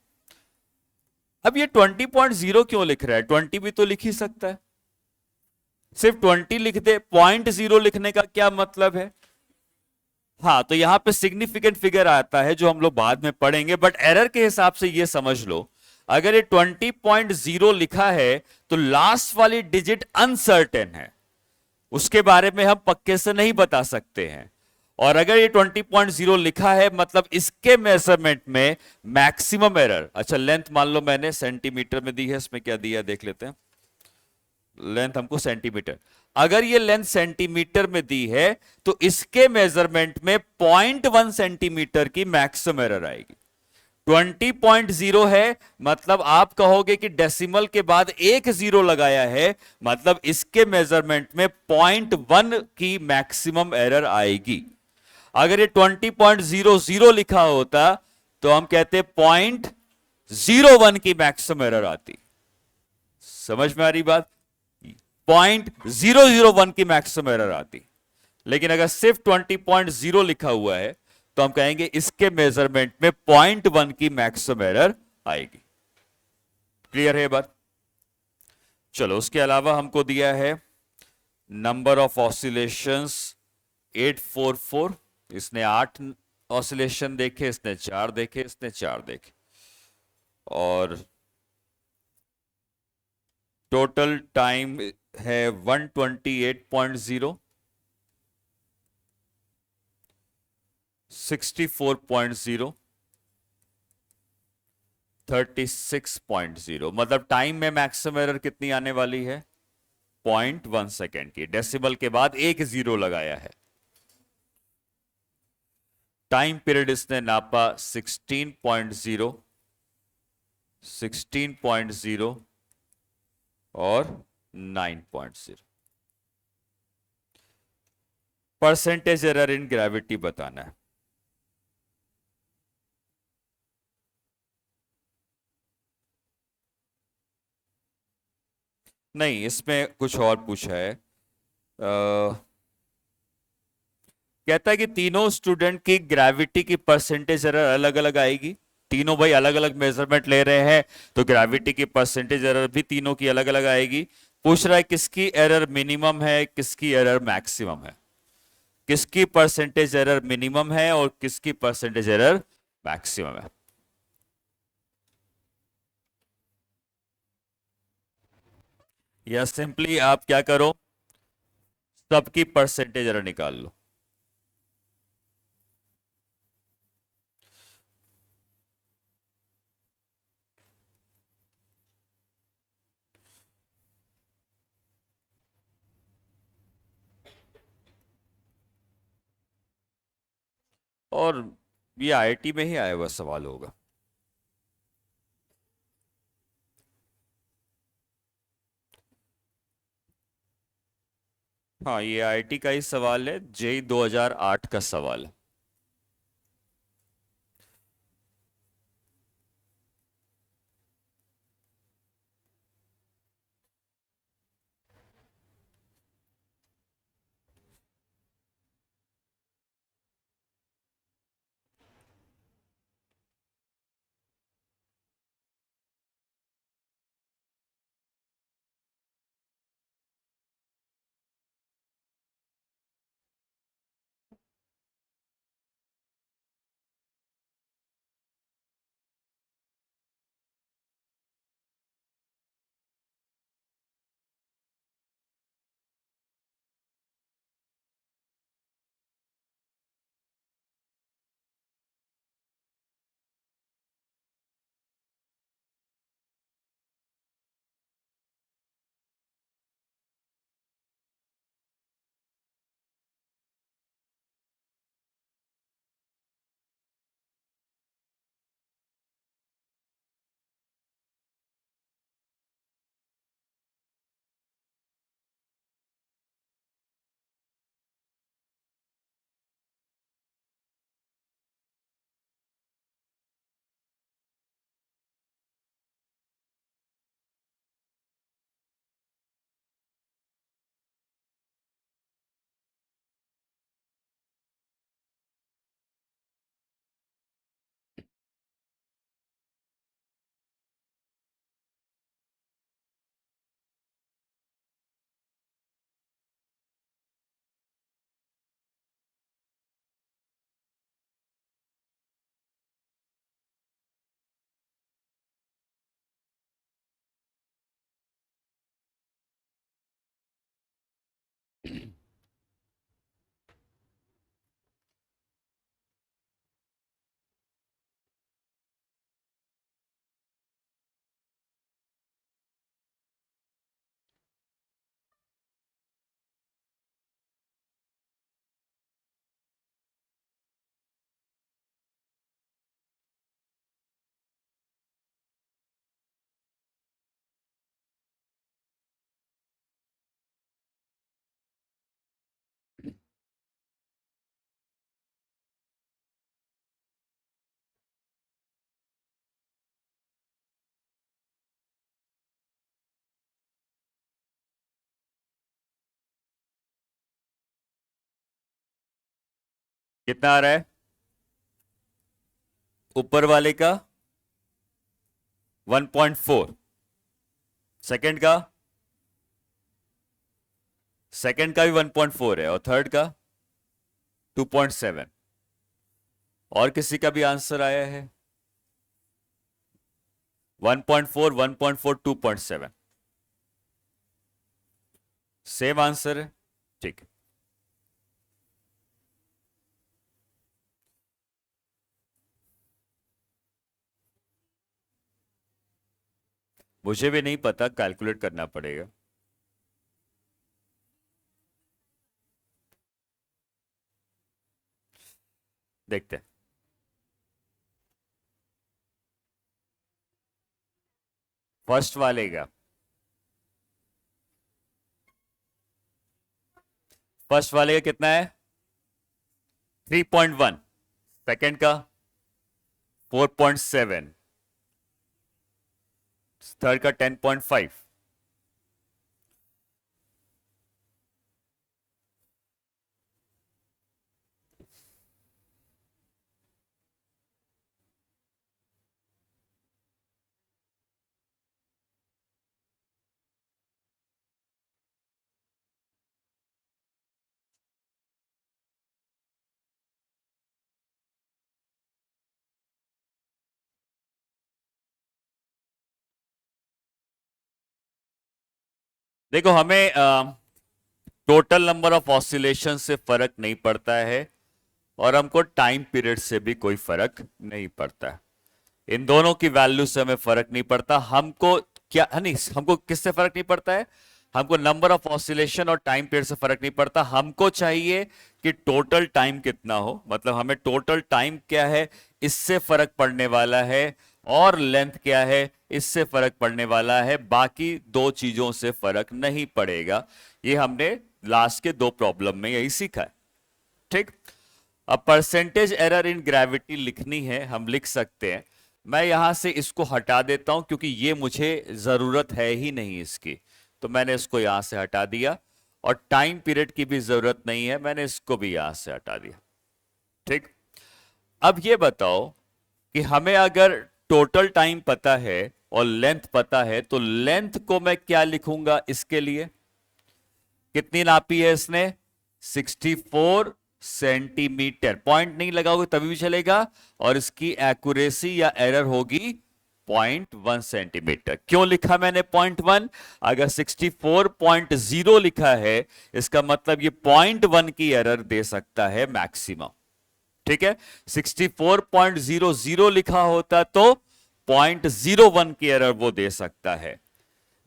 अब ये 20.0 क्यों लिख रहा है? 20 भी तो लिख ही सकता है, सिर्फ 20 लिख दे। 0.0 लिखने का क्या मतलब है? हाँ, तो यहां पे सिग्निफिकेंट फिगर आता है जो हम लोग बाद में पढ़ेंगे, बट एरर के हिसाब से ये समझ लो, अगर ये 20.0 लिखा है तो लास्ट वाली डिजिट अनसर्टेन है, उसके बारे में हम पक्के से नहीं बता सकते हैं। और अगर ये 20.0 लिखा है मतलब इसके मेजरमेंट में मैक्सिमम एरर। अच्छा, लेंथ मान लो मैंने सेंटीमीटर में दी है, इसमें क्या दिया देख लेते हैं। लेंथ हमको सेंटीमीटर, अगर ये लेंथ सेंटीमीटर में दी है तो इसके मेजरमेंट में 0.1 सेंटीमीटर की मैक्सिमम एरर आएगी। 20.0 है मतलब आप कहोगे कि डेसिमल के बाद एक जीरो लगाया है, मतलब इसके मेजरमेंट में 0.1 की मैक्सिमम एरर आएगी। अगर ये 20.00 लिखा होता तो हम कहते 0.01 की मैक्सिमम एरर आती। समझ में आ रही बात? 0.001 की मैक्सिमम एरर आती। लेकिन अगर सिर्फ 20.0 लिखा हुआ है तो हम कहेंगे इसके मेजरमेंट में 0.1 की मैक्सिमम एरर आएगी। क्लियर है बात? चलो, उसके अलावा हमको दिया है नंबर ऑफ ऑसिलेशंस 844। इसने 8 ऑसिलेशन देखे, इसने 4 देखे, इसने 4 देखे, और टोटल टाइम है 128.0, 64.0, 36.0। मतलब टाइम में मैक्सिमम एरर कितनी आने वाली है? 0.1 सेकेंड की। डेसिमल के बाद एक जीरो लगाया है। टाइम पीरियड इसने नापा 16.0, 16.0 और 9.0। परसेंटेज एरर इन ग्रेविटी बताना है। नहीं, इसमें कुछ और पूछा है। कहता है कि तीनों स्टूडेंट की ग्रेविटी की परसेंटेज एरर अलग अलग आएगी। तीनों भाई अलग अलग मेजरमेंट ले रहे हैं तो ग्रेविटी की परसेंटेज एरर भी तीनों की अलग अलग आएगी। पूछ रहा है किसकी एरर मिनिमम है, किसकी एरर मैक्सिमम है, किसकी परसेंटेज एरर मिनिमम है और किसकी परसेंटेज एरर मैक्सिमम है। या सिंपली आप क्या करो, सबकी परसेंटेज एरर निकाल लो। और ये आईआईटी में ही आया हुआ सवाल होगा। हाँ, ये आईआईटी का ही सवाल है, जेई 2008 का सवाल है। कितना आ रहा है ऊपर वाले का 1.4, सेकंड का भी 1.4 है और थर्ड का 2.7। और किसी का भी आंसर आया है 1.4, 1.4, 2.7, सेम आंसर है। ठीक है, मुझे भी नहीं पता, कैलकुलेट करना पड़ेगा। देखते हैं। फर्स्ट वाले का कितना है 3.1, सेकंड का 4.7, थर्ड का 10.5। देखो, हमें टोटल नंबर ऑफ ऑसिलेशन से फर्क नहीं पड़ता है और हमको टाइम पीरियड से भी कोई फर्क नहीं पड़ता है। इन दोनों की वैल्यू से हमें फर्क नहीं पड़ता। हमको क्या नहीं, हमको किससे फर्क नहीं पड़ता है? हमको नंबर ऑफ ऑसिलेशन और टाइम पीरियड से फर्क नहीं पड़ता। हमको चाहिए कि टोटल टाइम कितना हो, मतलब हमें टोटल टाइम क्या है इससे फर्क पड़ने वाला है, और लेंथ क्या है इससे फर्क पड़ने वाला है। बाकी दो चीजों से फर्क नहीं पड़ेगा। ये हमने लास्ट के दो प्रॉब्लम में यही सीखा है। ठीक, अब परसेंटेज एरर इन ग्रेविटी लिखनी है, हम लिख सकते हैं। मैं यहां से इसको हटा देता हूं क्योंकि ये मुझे जरूरत है ही नहीं इसकी, तो मैंने इसको यहां से हटा दिया। और टाइम पीरियड की भी जरूरत नहीं है, मैंने इसको भी यहां से हटा दिया। ठीक, अब ये बताओ कि हमें अगर टोटल टाइम पता है और लेंथ पता है, तो लेंथ को मैं क्या लिखूंगा इसके लिए? कितनी नापी है इसने? 64 सेंटीमीटर। पॉइंट नहीं लगाओगे तभी भी चलेगा, और इसकी एक्यूरेसी या एरर होगी 0.1 सेंटीमीटर। क्यों लिखा मैंने 0.1? अगर 64.0 लिखा है, इसका मतलब ये 0.1 की एरर दे सकता है मैक्सिमम। ठीक है, 64.00 लिखा होता तो 0.01 की एरर वो दे सकता है।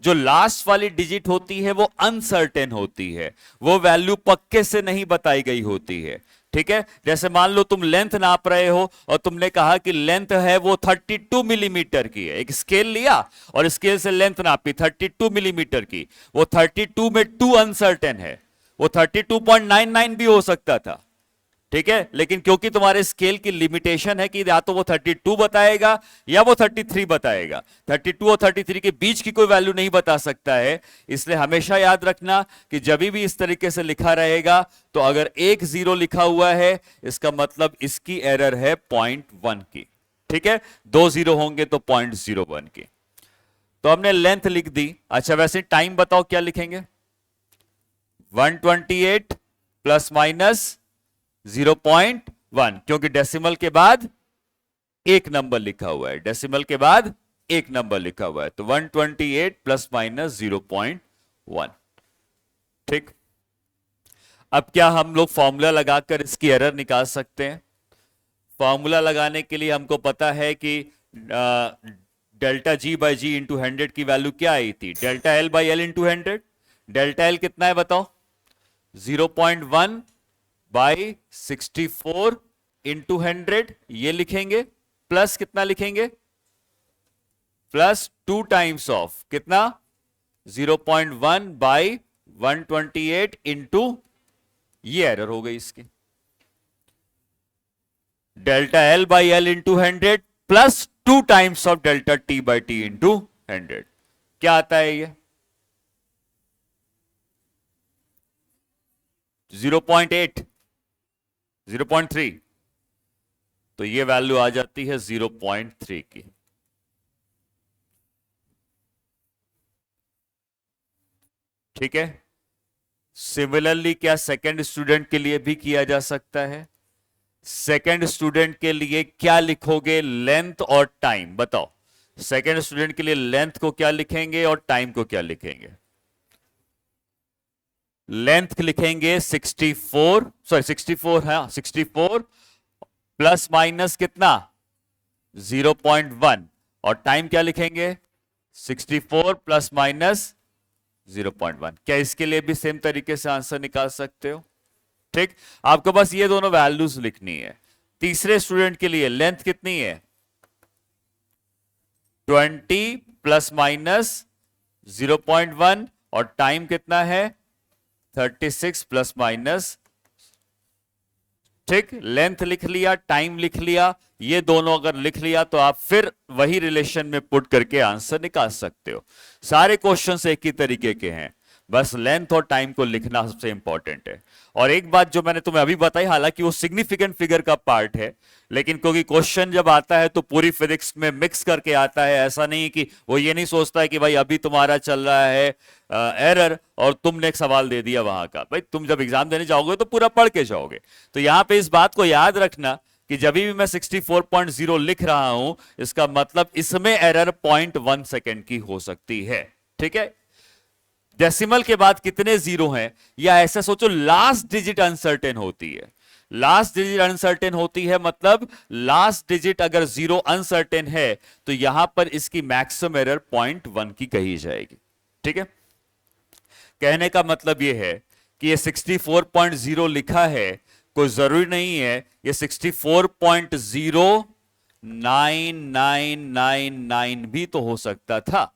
जो लास्ट वाली डिजिट होती है वो अनसर्टेन होती है, वो वैल्यू पक्के से नहीं बताई गई होती है। ठीक है, जैसे मान लो तुम लेंथ नाप रहे हो और तुमने कहा कि लेंथ है वो 32 मिलीमीटर की है। एक स्केल लिया और स्केल से लेंथ नापी 32 मिलीमीटर की। वो 32 में 2 अनसर्टेन है, वो 32.99 भी हो सकता था। ठीक है, लेकिन क्योंकि तुम्हारे स्केल की लिमिटेशन है कि या तो वो 32 बताएगा या वो 33 बताएगा, 32 और 33 के बीच की कोई वैल्यू नहीं बता सकता है। इसलिए हमेशा याद रखना कि जब भी इस तरीके से लिखा रहेगा तो अगर एक जीरो लिखा हुआ है इसका मतलब इसकी एरर है 0.1 की। ठीक है, दो जीरो होंगे तो 0.01 की। तो हमने लेंथ लिख दी। अच्छा, वैसे टाइम बताओ क्या लिखेंगे? 128 प्लस माइनस 0.1, क्योंकि डेसिमल के बाद एक नंबर लिखा हुआ है, डेसिमल के बाद एक नंबर लिखा हुआ है, तो 128 प्लस माइनस 0.1। ठीक, अब क्या हम लोग फॉर्मूला लगाकर इसकी एरर निकाल सकते हैं? फॉर्मूला लगाने के लिए हमको पता है कि delta G by G into 100 की वैल्यू क्या आई थी? Delta L by L into 100। Delta L कितना है बताओ? 0.1 बाई 64 इंटू 100 ये लिखेंगे, प्लस कितना लिखेंगे? प्लस 2 टाइम्स ऑफ कितना? 0.1 बाई 128 इंटू, ये एरर हो गई इसकी, delta L by L into 100 plus 2 times of delta T by T into 100। क्या आता है ये? 0.8। 0.3, तो ये वैल्यू आ जाती है 0.3 की। ठीक है। सिमिलरली क्या सेकंड स्टूडेंट के लिए भी किया जा सकता है? सेकंड स्टूडेंट के लिए क्या लिखोगे, लेंथ और टाइम बताओ। सेकंड स्टूडेंट के लिए लेंथ को क्या लिखेंगे और टाइम को क्या लिखेंगे? लेंथ लिखेंगे 64, सॉरी 64 है, 64 प्लस माइनस कितना 0.1, और टाइम क्या लिखेंगे 64 प्लस माइनस 0.1। क्या इसके लिए भी सेम तरीके से आंसर निकाल सकते हो? ठीक, आपको बस ये दोनों वैल्यूज लिखनी है। तीसरे स्टूडेंट के लिए लेंथ कितनी है 20 प्लस माइनस 0.1, और टाइम कितना है 36 प्लस माइनस। ठीक, लेंथ लिख लिया, टाइम लिख लिया, ये दोनों अगर लिख लिया तो आप फिर वही रिलेशन में पुट करके आंसर निकाल सकते हो। सारे क्वेश्चंस एक ही तरीके के हैं, बस लेंथ और टाइम को लिखना सबसे इंपॉर्टेंट है। और एक बात जो मैंने तुम्हें अभी बताई, हालांकि वो सिग्निफिकेंट फिगर का पार्ट है, लेकिन क्योंकि क्वेश्चन जब आता है तो पूरी फिजिक्स में मिक्स करके आता है। ऐसा नहीं कि वो ये नहीं सोचता है कि भाई अभी तुम्हारा चल रहा है एरर और तुमने एक सवाल दे दिया वहां का। भाई तुम जब एग्जाम देने जाओगे तो पूरा पढ़ के जाओगे। तो यहां पे इस बात को याद रखना कि जब भी मैं 64.0 लिख रहा हूं, इसका मतलब इसमें एरर 0.1 सेकेंड की हो सकती है। ठीक है। डेसिमल के बाद कितने जीरो हैं, या ऐसा सोचो लास्ट डिजिट अनसर्टेन होती है। लास्ट डिजिट अनसर्टेन होती है, मतलब लास्ट डिजिट अगर जीरो अनसर्टेन है तो यहां पर इसकी मैक्सिमम एरर 0.1 की कही जाएगी। ठीक है। कहने का मतलब यह है कि ये 64.0 लिखा है, कोई जरूरी नहीं है ये 64.09999 भी तो हो सकता था।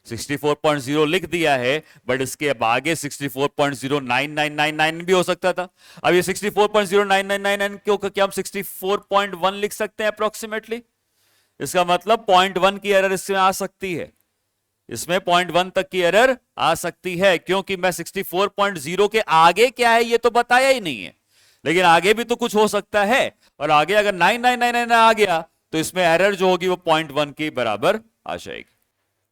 64.0 लिख दिया है, बट इसके अब आगे 64.09999 भी हो सकता था। अब ये 64.09999 क्यों, क्या हम 64.1 लिख सकते हैं अप्रोक्सीमेटली? इसका मतलब 0.1 की एरर इसमें आ सकती है, इसमें 0.1 तक की एरर आ सकती है, क्योंकि मैं 64.0 के आगे क्या है ये तो बताया ही नहीं है। लेकिन आगे भी तो कुछ हो सकता है, और आगे अगर 9999 आ गया तो इसमें एरर जो होगी वो 0.1 के बराबर आ जाएगी।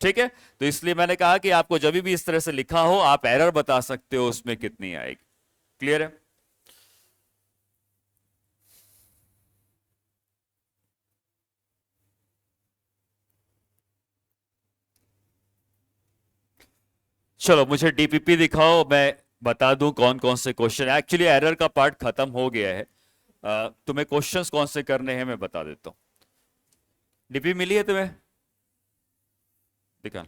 ठीक है। तो इसलिए मैंने कहा कि आपको जब भी इस तरह से लिखा हो आप एरर बता सकते हो उसमें कितनी आएगी। क्लियर है? चलो मुझे डीपीपी दिखाओ, मैं बता दूं कौन कौन से क्वेश्चन। एक्चुअली एरर का पार्ट खत्म हो गया है, तुम्हें क्वेश्चंस कौन से करने हैं मैं बता देता हूं। डीपी मिली है तुम्हें? दिखा।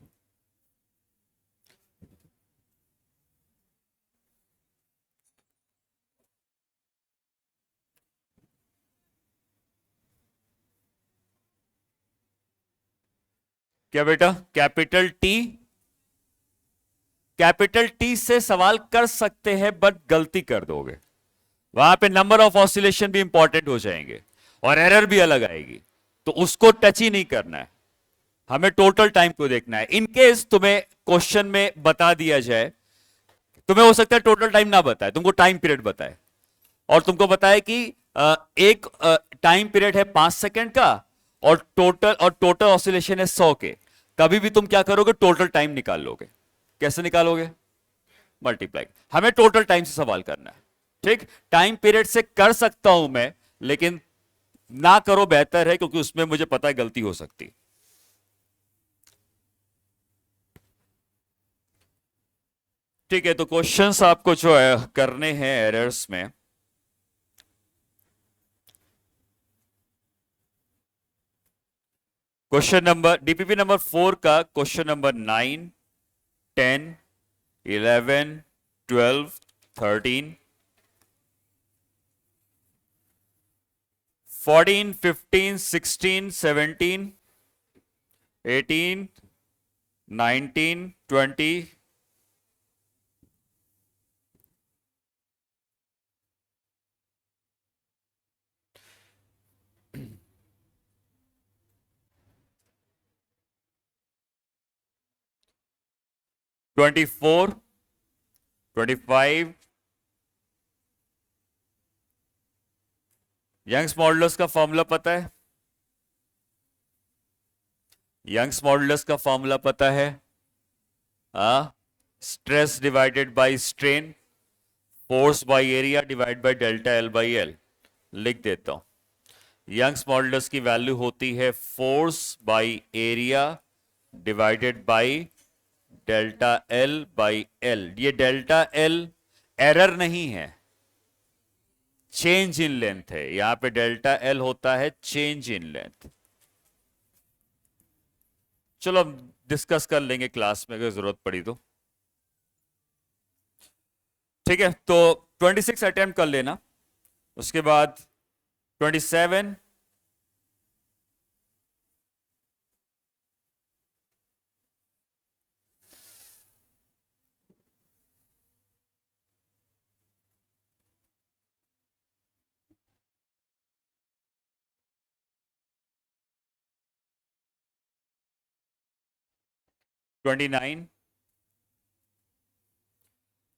क्या बेटा, कैपिटल टी, कैपिटल टी से सवाल कर सकते हैं बट गलती कर दोगे, वहां पे नंबर ऑफ ऑसिलेशन भी इंपॉर्टेंट हो जाएंगे और एरर भी अलग आएगी, तो उसको टच ही नहीं करना है। हमें टोटल टाइम को देखना है। इनकेस तुम्हें क्वेश्चन में बता दिया जाए, तुम्हें हो सकता है टोटल टाइम ना बताए, तुमको टाइम पीरियड बताए, और तुमको बताए कि एक टाइम पीरियड है 5 सेकंड का और टोटल ऑसिलेशन है 100 के। कभी भी तुम क्या करोगे, टोटल टाइम निकाल लोगे। कैसे निकालोगे? मल्टीप्लाई। हमें टोटल टाइम से सवाल करना है। ठीक, टाइम पीरियड से कर सकता हूं मैं, लेकिन ना करो बेहतर है, क्योंकि उसमें मुझे पता है गलती हो सकती है। ठीक है, तो क्वेश्चंस आपको जो है करने हैं एरर्स में। क्वेश्चन नंबर डीपीपी नंबर 4 का क्वेश्चन नंबर 9, 10, 11, 12, 13, 14, 15, 16, 17, 18, 19, 20, 24, 25, यंग्स मॉडुलस का फॉर्मूला पता है? यंग्स मॉडुलस का फॉर्मूला पता है? Stress divided by strain, force by area divide by delta L by L. लिख देता हूं, यंग्स मॉडुलस की वैल्यू होती है force by area divided by delta L by L. ये डेल्टा एल एरर नहीं है, चेंज इन लेंथ है। यहां पे डेल्टा एल होता है चेंज इन लेंथ। चलो हम डिस्कस कर लेंगे क्लास में अगर जरूरत पड़ी तो। ठीक है, तो 26 अटेम्प्ट कर लेना, उसके बाद 27, ट्वेंटी नाइन,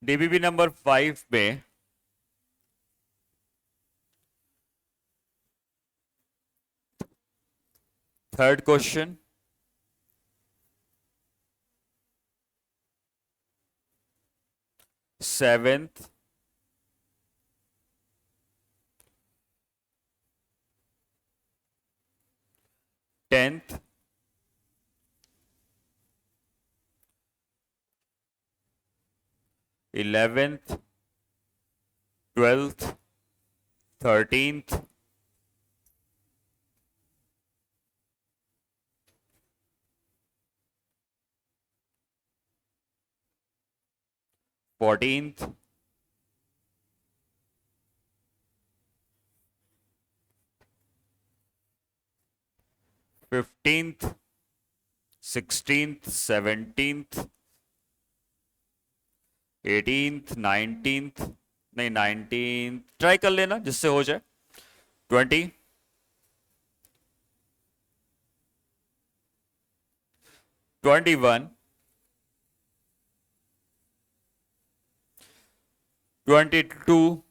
डीबीबी नंबर 5 में third question, seventh, tenth, 11th, 12th, 13th, 14th, 15th, 16th, 17th, 18th, 19th, नहीं 19th ट्राई कर लेना जिससे हो जाए, 20, 21, 22,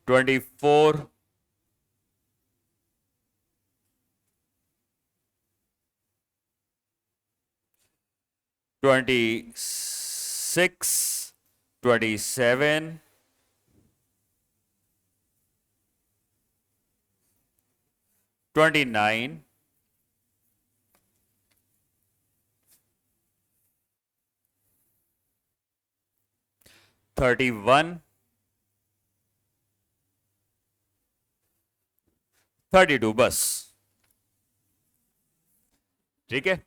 24, 26, 27, 29, 31, 32, बस। ठीक है,